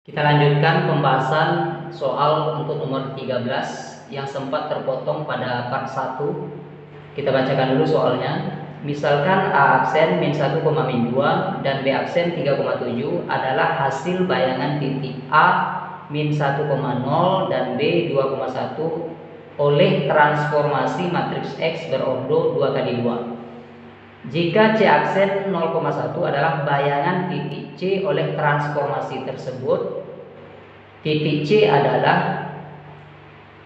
Kita lanjutkan pembahasan soal untuk nomor 13 yang sempat terpotong pada part 1. Kita bacakan dulu soalnya. Misalkan A aksen min 1, min 2 dan B aksen 3,7 adalah hasil bayangan titik A min 1,0 dan B 2,1 oleh transformasi matriks X berordo 2 kali 2. Jika C aksen 0,1 adalah bayangan titik C oleh transformasi tersebut, titik C adalah,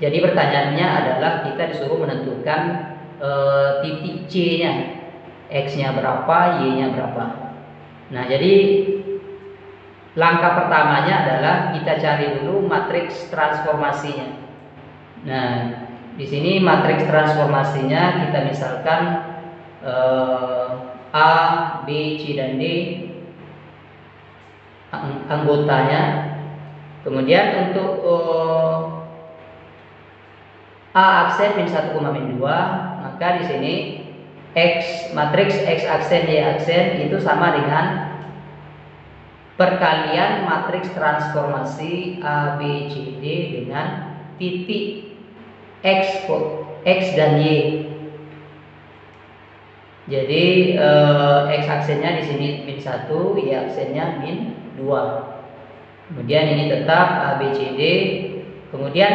jadi pertanyaannya adalah kita disuruh menentukan titik C-nya, X-nya berapa, Y-nya berapa. Nah, jadi langkah pertamanya adalah kita cari dulu matriks transformasinya. Nah, di sini matriks transformasinya kita misalkan A, B, C, dan D anggotanya. Kemudian untuk A aksen min 1, min 2, maka di sini matriks X aksen Y aksen itu sama dengan perkalian matriks transformasi A, B, C, D dengan titik X dan Y. Jadi X aksennya di sini min 1, Y aksennya min 2. Kemudian ini tetap A, B, C, D. Kemudian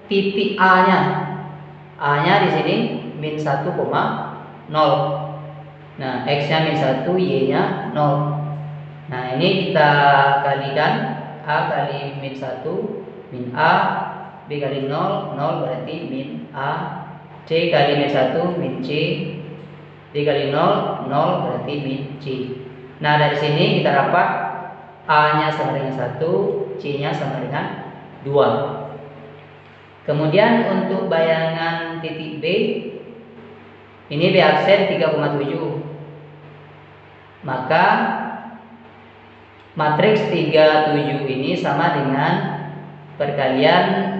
titik A-nya di sini min 1, 0. Nah, X-nya min 1, Y-nya 0. Nah, ini kita kalikan. A kali min 1 min A, B kali 0, 0 berarti min A, C kali min 1 min C, D kali 0, 0 berarti min C. Nah, dari sini kita dapat A-nya sama dengan 1, C-nya sama dengan 2. Kemudian untuk bayangan titik B, ini B aksen 3,7. Maka matriks 37 ini sama dengan perkalian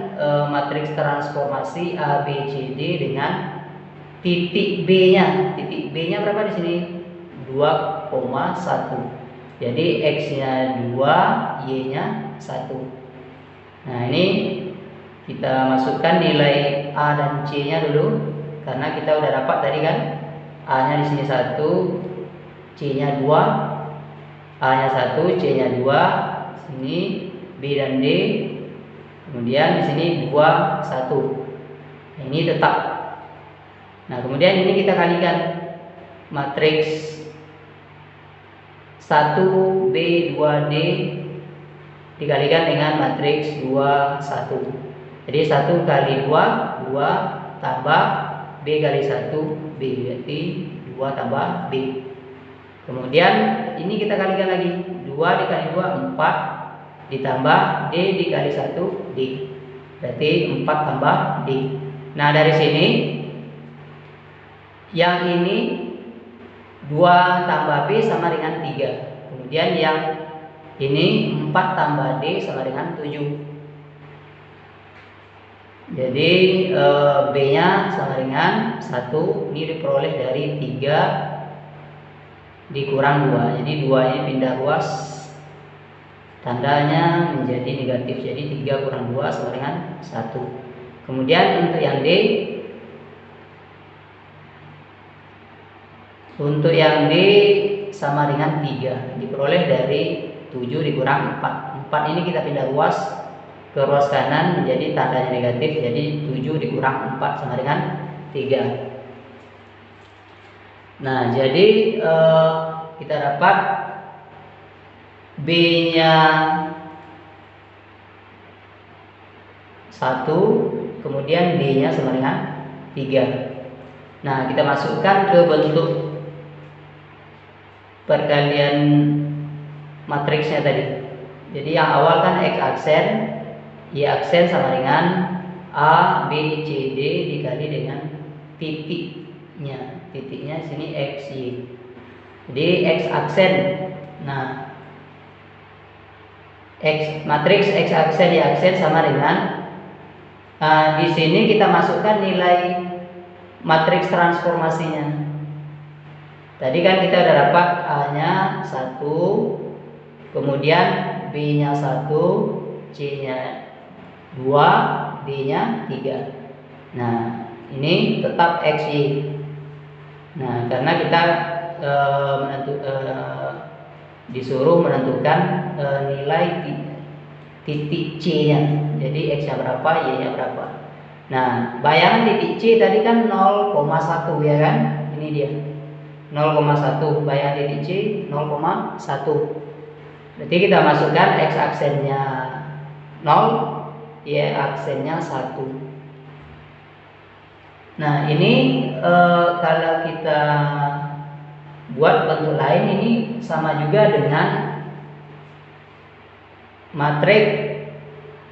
matriks transformasi A, B, C, D dengan titik B-nya. Titik B-nya berapa di sini? 2,1. Jadi X-nya 2, Y-nya 1. Nah, ini kita masukkan nilai A dan C-nya dulu, karena kita udah dapat tadi kan. A-nya di sini 1, C-nya 2, A-nya 1, C-nya 2, sini B dan D. Kemudian di sini 2, 1. Nah, ini tetap. Nah, kemudian ini kita kalikan matriks 1B 2D dikalikan dengan matriks 2, 1. Jadi 1 kali 2, 2 tambah B kali 1, B berarti 2 tambah B. Kemudian ini kita kalikan lagi, 2 dikali 2, 4 ditambah D dikali 1, D berarti 4 tambah D. Nah, dari sini yang ini 2 tambah B sama dengan 3. Kemudian yang ini 4 tambah D sama dengan 7. Jadi B-nya sama dengan 1. Ini diperoleh dari 3 dikurang 2. Jadi 2 ini pindah ruas, tandanya menjadi negatif. Jadi 3 kurang 2 sama dengan 1. Kemudian untuk yang D, sama dengan 3, diperoleh dari 7 dikurang 4. 4 ini kita pindah ruas ke ruas kanan menjadi tandanya negatif. Jadi 7 dikurang 4 sama dengan 3. Nah, jadi kita dapat B-nya 1, kemudian D-nya sama dengan 3. Nah, kita masukkan ke bentuk perkalian matriksnya tadi. Jadi yang awal kan X aksen, Y aksen sama dengan A, B, C, D dikali dengan titiknya. Titiknya sini X, Y. Jadi X aksen. Nah, matriks X aksen, Y aksen sama dengan di sini kita masukkan nilai matriks transformasinya. Tadi kan kita udah dapat A-nya 1, kemudian B-nya 1, C-nya 2, D-nya 3. Nah, ini tetap XY. Nah, karena kita disuruh menentukan nilai titik C-nya. Jadi X-nya berapa, Y-nya berapa. Nah, bayangan titik C tadi kan 0,1 ya kan? Ini dia. 0,1. Bayangan titik C 0,1. Berarti kita masukkan X aksennya 0, Y aksennya 1. Nah, ini kalau kita buat bentuk lain, ini sama juga dengan matriks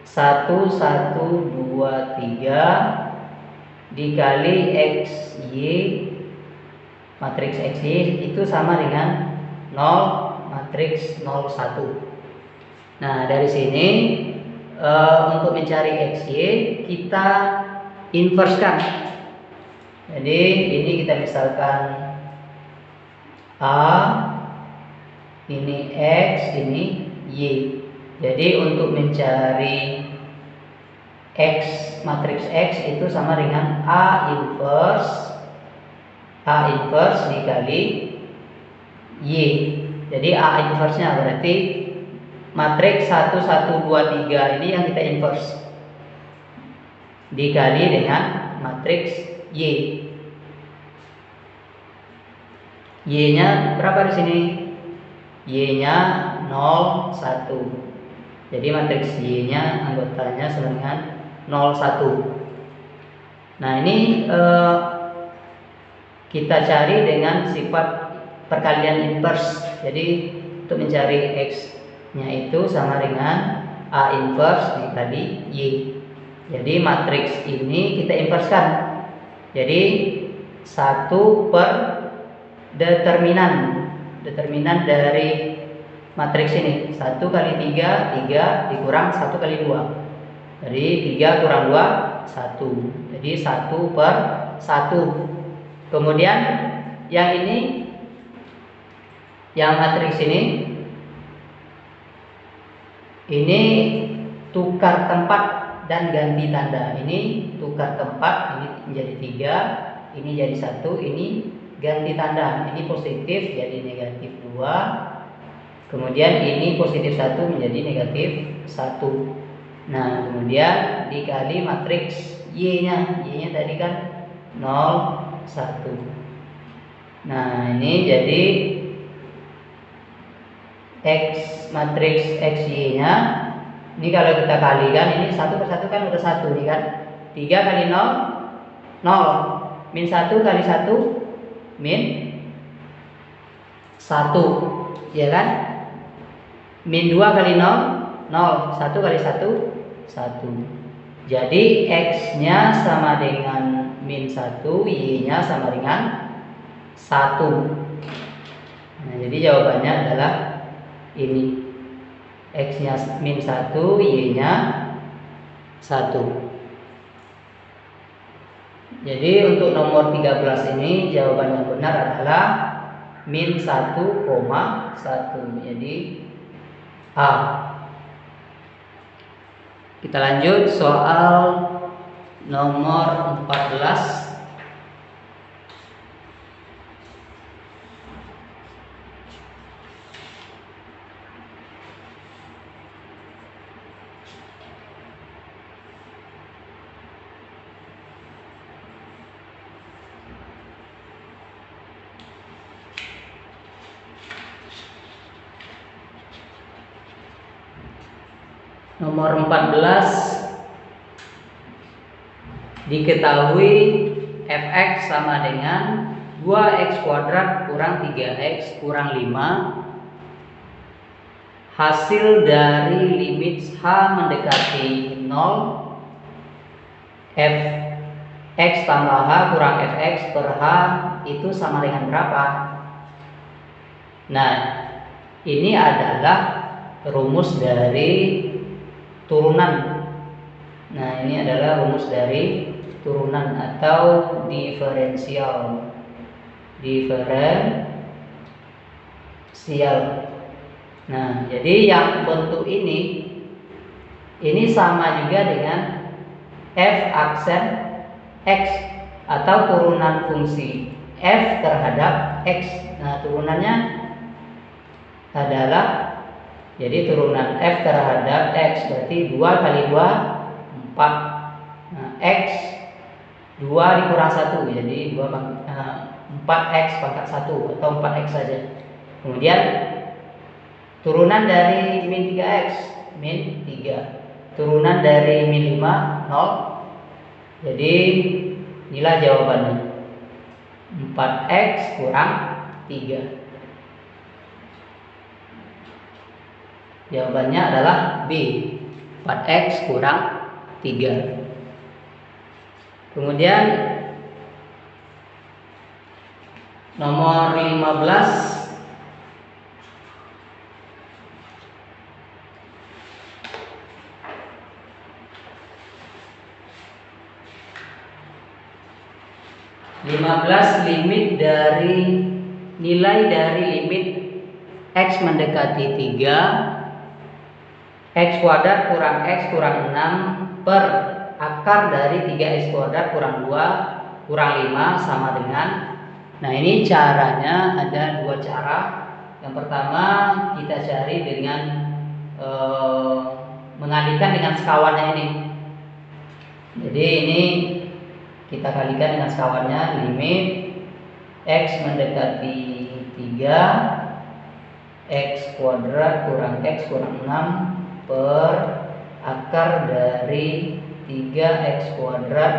1, 1, 2, 3 dikali XY, matriks XY itu sama dengan 0, matriks 0, 1. Nah, dari sini untuk mencari XY kita inverskan. Jadi ini kita misalkan A, ini X, ini Y. Jadi untuk mencari X, matriks X itu sama dengan A inverse dikali Y. Jadi A inverse-nya berarti matriks 1, 1, 2, 3 ini yang kita inverse dikali dengan matriks Y. Y-nya berapa di sini? Y-nya 0, 1. Jadi matriks Y-nya anggotanya sama dengan 0, 1. Nah, ini kita cari dengan sifat perkalian inverse. Jadi untuk mencari X-nya itu sama dengan A inverse dikali Y. Jadi matriks ini kita inverskan. Jadi 1 per determinan dari matriks ini. 1 kali 3, 3 dikurang 1 kali 2. Jadi 3 kurang 2, 1. Jadi 1 per 1. Kemudian yang ini, yang matriks ini tukar tempat dan ganti tanda. Ini tukar tempat, ini menjadi 3, ini jadi 1, ini ganti tanda. Ini positif jadi negatif 2. Kemudian ini positif 1 menjadi negatif 1. Nah, kemudian dikali matriks Y-nya. Y-nya tadi kan 0, 1. Nah, ini jadi X, matriks XY-nya. Ini kalau kita kalikan, ini 1 per 1 kan udah 1 nih kan. 3 kali 0, 0. Min 1 kali 1, min 1. Ya kan? Min 2 kali 0, 0. 1 kali 1, 1. Jadi X-nya sama dengan min 1, Y-nya sama dengan 1. Nah, jadi jawabannya adalah ini. X-nya min 1, Y-nya 1. Jadi untuk nomor 13 ini jawaban yang benar adalah min 1,1. Jadi A. Kita lanjut soal nomor 14. Nomor 14, diketahui fx sama dengan 2x kuadrat kurang 3x kurang 5. Hasil dari limit h mendekati 0, fx tambah h kurang fx per h itu sama dengan berapa? Nah, ini adalah rumus dari turunan. Nah, ini adalah rumus dari turunan atau diferensial. Nah, jadi yang bentuk ini sama juga dengan f aksen x atau turunan fungsi f terhadap x. Nah, turunannya adalah, jadi turunan f terhadap x berarti 2 kali 2 4. Nah, x 2 dikurang 1, jadi 4x pangkat 1 atau 4x saja. Kemudian turunan dari min 3x, min 3. Turunan dari min 5, 0. Jadi inilah jawabannya, 4x kurang 3. Jawabannya adalah B, 4x kurang 3. Kemudian nomor 15, limit dari nilai dari limit x mendekati 3 x kuadrat kurang x kurang 6 per akar dari 3x kuadrat kurang 2 kurang 5 sama dengan. Nah, ini caranya ada 2 cara. Yang pertama kita cari dengan mengalihkan dengan sekawannya ini. Jadi ini kita kalikan dengan sekawannya, limit x mendekati 3 x kuadrat kurang x kurang 6 per akar dari 3x kuadrat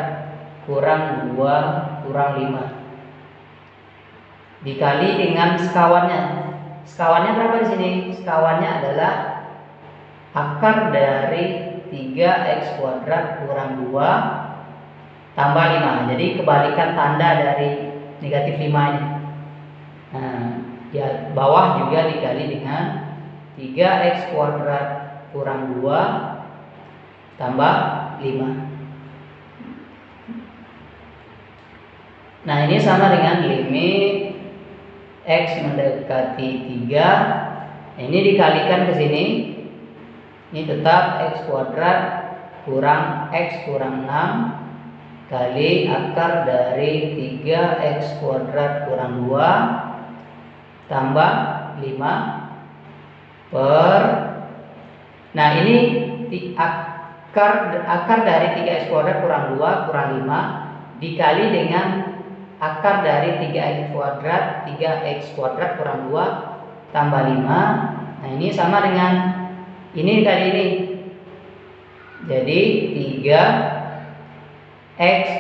kurang 2 kurang 5 dikali dengan sekawannya. Sekawannya berapa di sini? Sekawannya adalah akar dari 3x kuadrat kurang 2 tambah 5. Jadi kebalikan tanda dari negatif 5 ini. Nah, ya bawah juga dikali dengan 3x kuadrat kurang 2 tambah 5. Nah, ini sama dengan limit x mendekati 3. Ini dikalikan ke sini. Ini tetap x kuadrat kurang x kurang 6 kali akar dari 3x kuadrat kurang 2 tambah 5 per. Nah, ini akar dari 3x kuadrat kurang 2 kurang 5 dikali dengan akar dari 3x kuadrat kurang 2 tambah 5. Nah, ini sama dengan ini dikali ini. Jadi 3x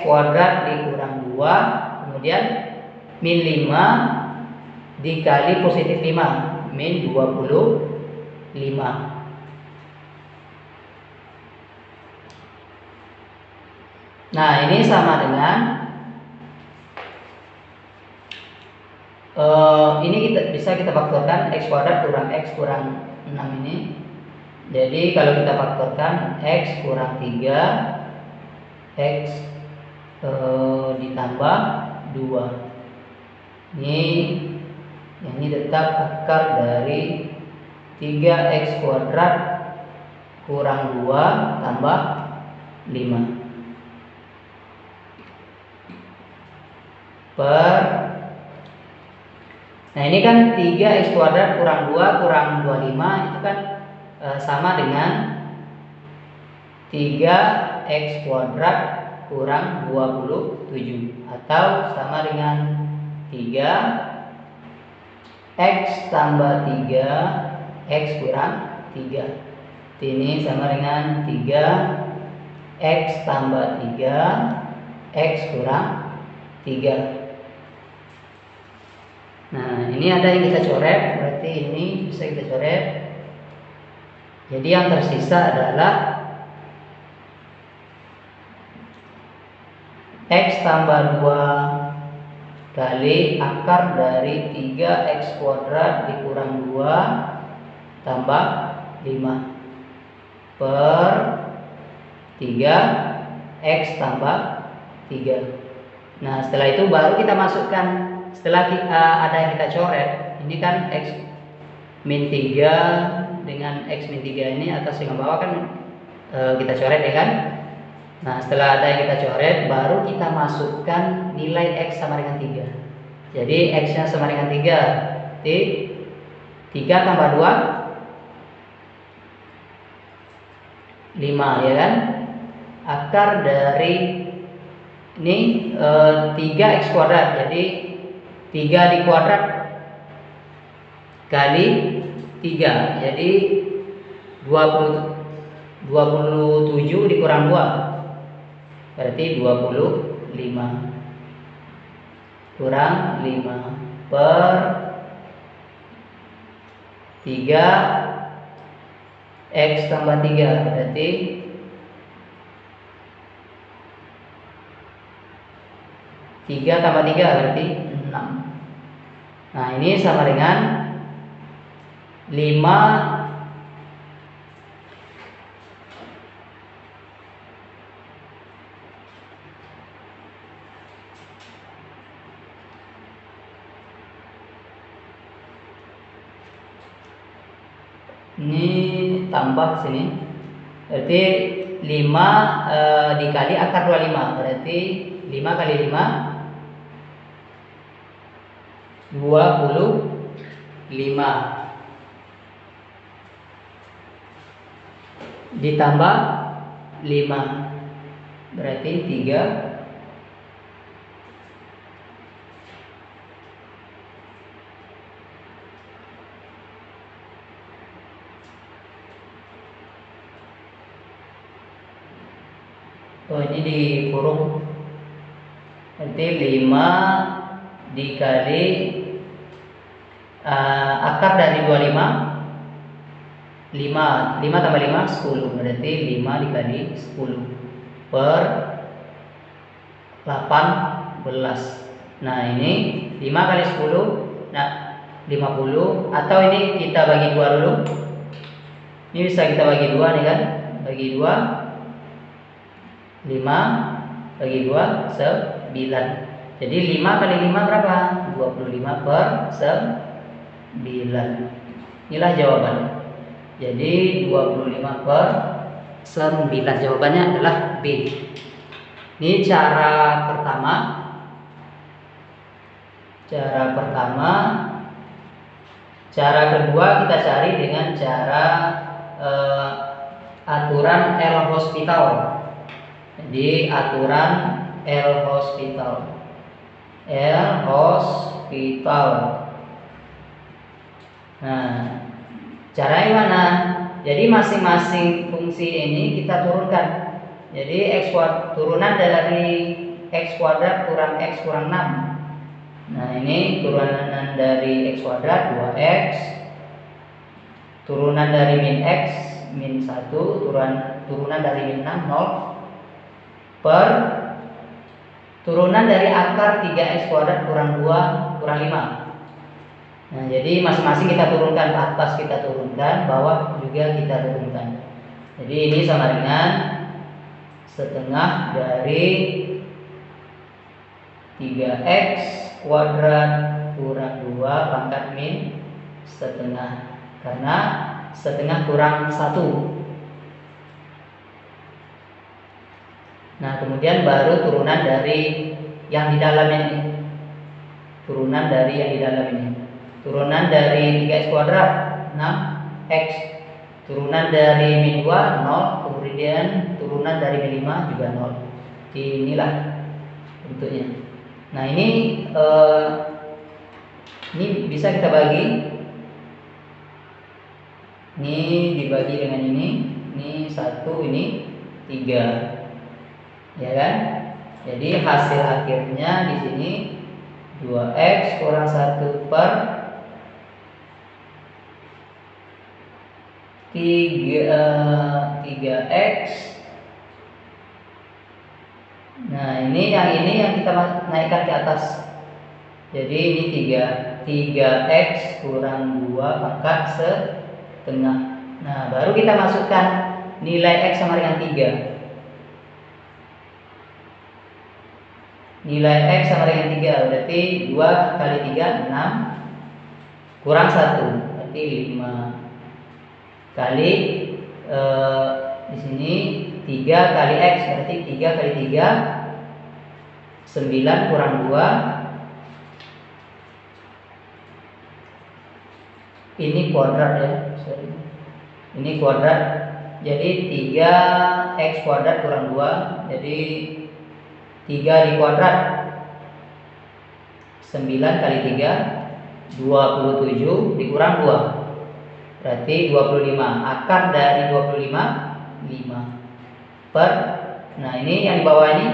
kuadrat dikurang 2, kemudian min 5 dikali positif 5, min 25. Nah, ini sama dengan ini bisa kita faktorkan x kuadrat kurang x kurang 6 ini. Jadi kalau kita faktorkan x kurang 3 x ditambah 2. Ini tetap akar dari 3x kuadrat kurang 2 tambah 5 per. Nah, ini kan 3x kuadrat kurang 2 kurang 25 itu kan sama dengan 3x kuadrat kurang 27 atau sama dengan 3x tambah 3x kurang 3. Ini sama dengan 3x tambah 3x kurang 3. Nah, ini ada yang kita coret, berarti ini bisa kita coret. Jadi yang tersisa adalah x tambah 2 kali akar dari 3x kuadrat dikurang 2 tambah 5 per 3x tambah 3. Nah, setelah itu baru kita masukkan. Setelah ada yang kita coret, ini kan x min 3 dengan X min 3 ini atas dengan bawah kan kita coret ya kan. Nah setelah ada yang kita coret, baru kita masukkan nilai X sama dengan 3. Jadi X nya sama dengan 3, 3 tambah 2 5 ya kan. Akar dari ini 3x kuadrat, jadi 3 di kuadrat kali 3, jadi 27 dikurang 2 berarti 25 kurang 5 per 3 X tambah 3 berarti 3 tambah 3 berarti 6. Nah ini sama dengan 5 ini tambah sini berarti 5 dikali akar 25 berarti 5 kali 5 25 ditambah 5 berarti 3 ini dikurung nanti 5 dikali akar dari 25 5 tambah 5 10 berarti 5 dikali 10 per 18. Nah ini 5 kali 10 nah 50 atau ini kita bagi 2 dulu. Ini bisa kita bagi 2 nih kan, bagi 2 5 bagi 2 9. Jadi 5 kali 5 berapa? 25 per 9. Inilah jawabannya. Jadi 25 per 9. Jawabannya adalah B. Ini cara pertama. Cara kedua kita cari dengan cara aturan L'Hospital. Jadi aturan L'Hospital. Nah, caranya mana? Jadi masing-masing fungsi ini kita turunkan. Jadi turunan dari X kuadrat kurang X kurang 6. Nah ini turunan dari X kuadrat 2X, turunan dari min X min 1, turunan dari min 6 0 per turunan dari akar 3x kuadrat kurang 2 kurang 5. Nah jadi masing-masing kita turunkan, atas kita turunkan, bawah juga kita turunkan. Jadi ini sama dengan setengah dari 3x kuadrat kurang 2 pangkat min setengah, karena setengah kurang 1. Nah kemudian baru turunan dari yang di dalam ini. Turunan dari yang di dalam ini. Turunan dari 3x kuadrat 6x. Turunan dari min 2 0. Kemudian turunan dari min 5 juga 0. Inilah bentuknya. Nah ini bisa kita bagi. Ini dibagi dengan ini 1, ini 3. Ya kan? Jadi hasil akhirnya di sini 2x kurang 1 per 3x. Nah ini yang kita naikkan ke atas. Jadi ini 3x kurang 2 pangkat setengah. Nah baru kita masukkan nilai x sama dengan 3. Nilai x sama dengan 3 berarti 2 kali 3 6 kurang 1 berarti 5 kali di sini 3 kali X berarti 3 kali 3 9 kurang 2 ini kuadrat ya, sorry. Ini kuadrat, jadi 3x kuadrat kurang 2, jadi 3 di kuadrat 9 kali 3 27 dikurang 2 berarti 25. Akar dari 25 5 per, nah ini yang di bawah ini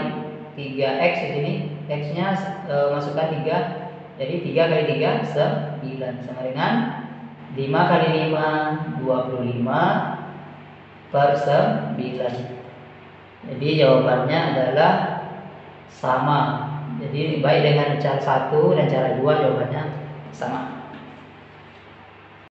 3x di sini, x nya masukkan 3, jadi 3 kali 3 9 sama dengan 5 kali 5 25 per 9. Jadi jawabannya adalah sama. Jadi baik dengan cara 1 dan cara 2 jawabannya sama.